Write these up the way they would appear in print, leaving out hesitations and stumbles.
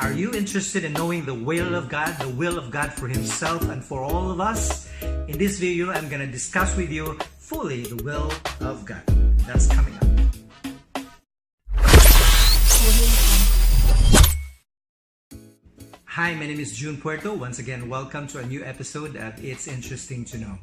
Are you interested in knowing the will of God for Himself and for all of us? In this video, I'm going to discuss with you fully the will of God. That's coming up. Hi, my name is June Puerto. Once again, welcome to a new episode of It's Interesting to Know.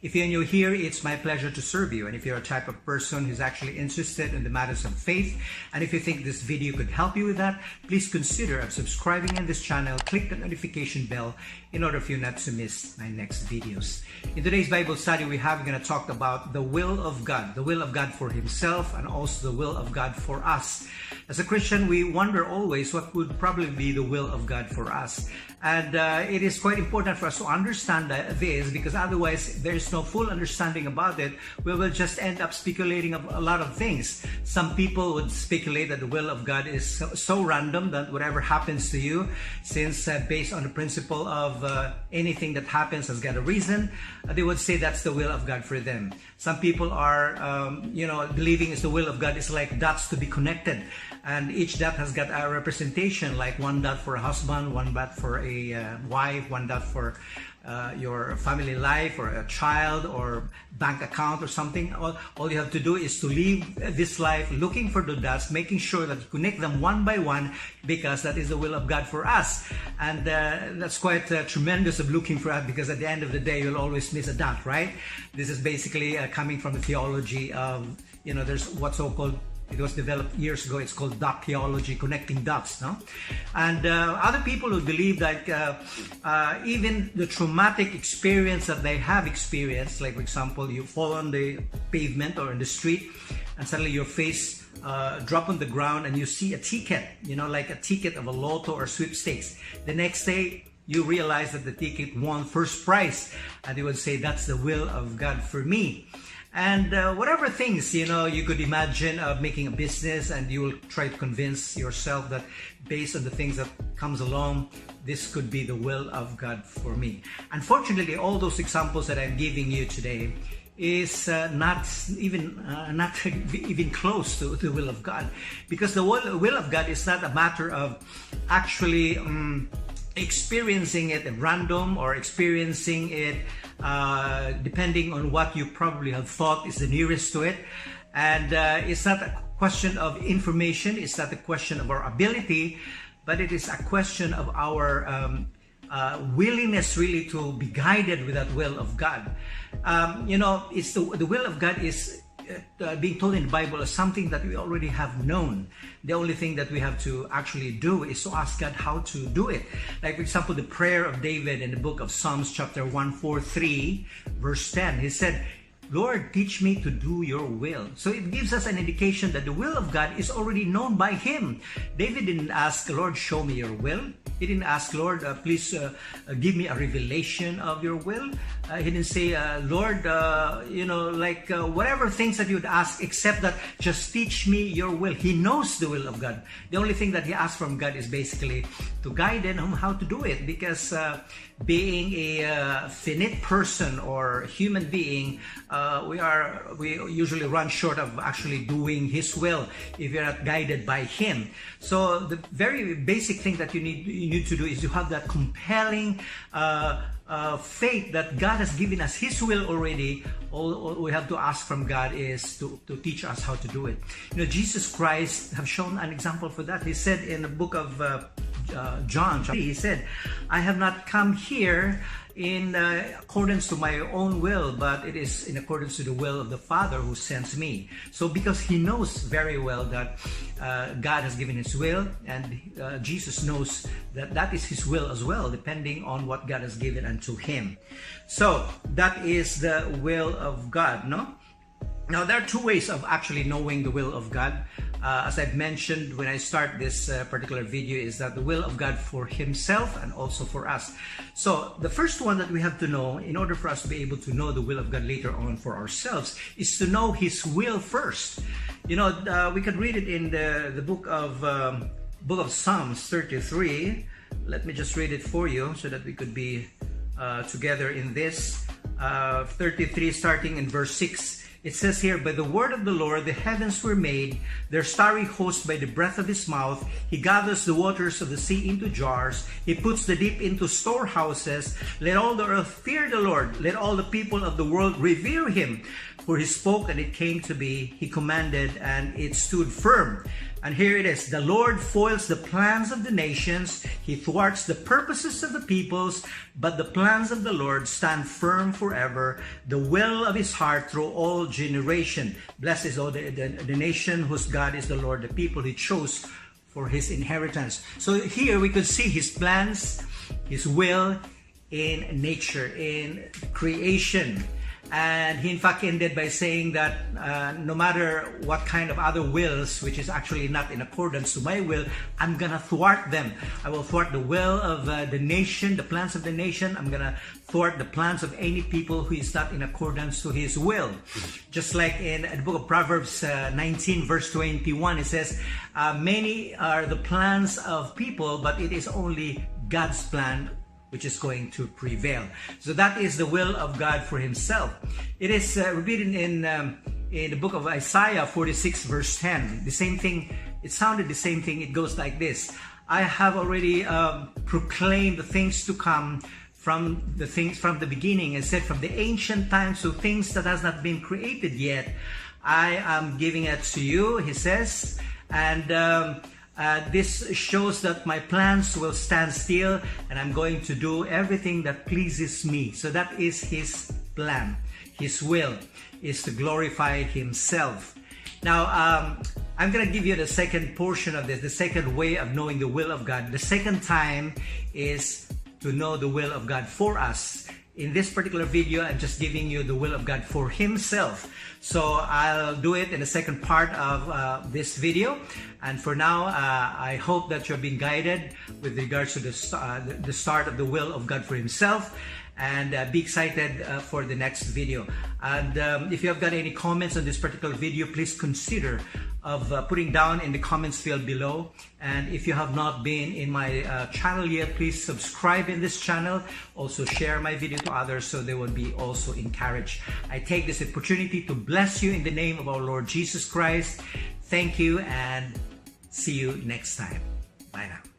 If you're new here, it's my pleasure to serve you. And if you're a type of person who's actually interested in the matters of faith, and if you think this video could help you with that, please consider subscribing in this channel, click the notification bell in order for you not to miss my next videos. In today's Bible study, we're going to talk about the will of God for Himself, and also the will of God for us. As a Christian, we wonder always what would probably be the will of God for us. And it is quite important for us to understand this, because otherwise there is no full understanding about it. We will just end up speculating of a lot of things. Some people would speculate that the will of God is so random that whatever happens to you, since based on the principle of anything that happens has got a reason, they would say that's the will of God for them. Some people are, believing is the will of God is like dots to be connected. And each dot has got a representation, like one dot for a husband, one dot for a wife, one dot for your family life or a child or bank account or something. All you have to do is to live this life looking for the dots, making sure that you connect them one by one, because that is the will of God for us. And that's quite tremendous of looking for that, because at the end of the day, you'll always miss a dot, right? This is basically coming from the theology of, there's what's so-called, it was developed years ago, it's called dot theology, connecting dots, no? And other people who believe that even the traumatic experience that they have experienced, like for example, you fall on the pavement or in the street and suddenly your face drop on the ground and you see a ticket, like a ticket of a lotto or sweepstakes. The next day, you realize that the ticket won first prize, and they would say, that's the will of God for me. And whatever things, you could imagine of making a business, and you will try to convince yourself that based on the things that comes along, this could be the will of God for me. Unfortunately, all those examples that I'm giving you today is not even close to the will of God, because the will of God is not a matter of actually experiencing it at random, or experiencing it depending on what you probably have thought is the nearest to it. And it's not a question of information, it's not a question of our ability, but it is a question of our willingness really to be guided with that will of God. It's the will of God is being told in the Bible as something that we already have known. The only thing that we have to actually do is to ask God how to do it. Like for example, the prayer of David in the book of Psalms chapter 143 verse 10. He said, Lord, teach me to do your will. So it gives us an indication that the will of God is already known by Him. David didn't ask, Lord, show me your will. He didn't ask, Lord, please give me a revelation of your will. He didn't say, Lord, whatever things that you would ask, except that just teach me your will. He knows the will of God. The only thing that he asks from God is basically to guide him how to do it, because being a finite person or human being, we usually run short of actually doing His will if you're not guided by Him. So the very basic thing that you need to do is to have that compelling faith that God has given us His will already. All we have to ask from God is to teach us how to do it. Jesus Christ have shown an example for that. He said in the book of John, he said, I have not come here in accordance to my own will, but it is in accordance to the will of the Father who sends me. So because He knows very well that God has given His will, and Jesus knows that that is His will as well, depending on what God has given unto Him. So that is the will of God, no? Now, there are two ways of actually knowing the will of God. As I've mentioned when I start this particular video, is that the will of God for Himself and also for us. So the first one that we have to know in order for us to be able to know the will of God later on for ourselves is to know His will first. We could read it in the book of Psalms 33. Let me just read it for you so that we could be together in this. 33 starting in verse 6. It says here, by the word of the Lord the heavens were made, their starry host by the breath of his mouth. He gathers the waters of the sea into jars. He puts the deep into storehouses. Let all the earth fear the Lord. Let all the people of the world revere him. For he spoke and it came to be. He commanded and it stood firm. And here it is. The Lord foils the plans of the nations. He thwarts the purposes of the peoples. But the plans of the Lord stand firm forever. The will of his heart through all generation. Blessed is all the nation whose God is the Lord, the people he chose for his inheritance. So here we could see his plans, his will in nature, in creation. And he in fact ended by saying that no matter what kind of other wills, which is actually not in accordance to my will, I'm gonna thwart them. I will thwart the will of the nation, the plans of the nation. I'm gonna thwart the plans of any people who is not in accordance to his will. Just like in the book of Proverbs 19 verse 21, it says, many are the plans of people, but it is only God's plan which is going to prevail. So that is the will of God for himself. It is repeated in the book of Isaiah 46 verse 10. The same thing, it sounded the same thing. It goes like this. I have already proclaimed the things to come from the beginning, and said from the ancient times to things that has not been created yet. I am giving it to you, he says. And this shows that my plans will stand still and I'm going to do everything that pleases me. So that is his plan. His will is to glorify himself. Now, I'm going to give you the second portion of this, the second way of knowing the will of God. The second time is to know the will of God for us. In this particular video, I'm just giving you the will of God for himself. So I'll do it in the second part of this video. And for now, I hope that you're being guided with regards to the start of the will of God for himself. And be excited for the next video. And if you have got any comments on this particular video, please consider of putting down in the comments field below. And if you have not been in my channel yet, please subscribe in this channel. Also share my video to others so they will be also encouraged. I take this opportunity to bless you in the name of our Lord Jesus Christ. Thank you and see you next time. Bye now.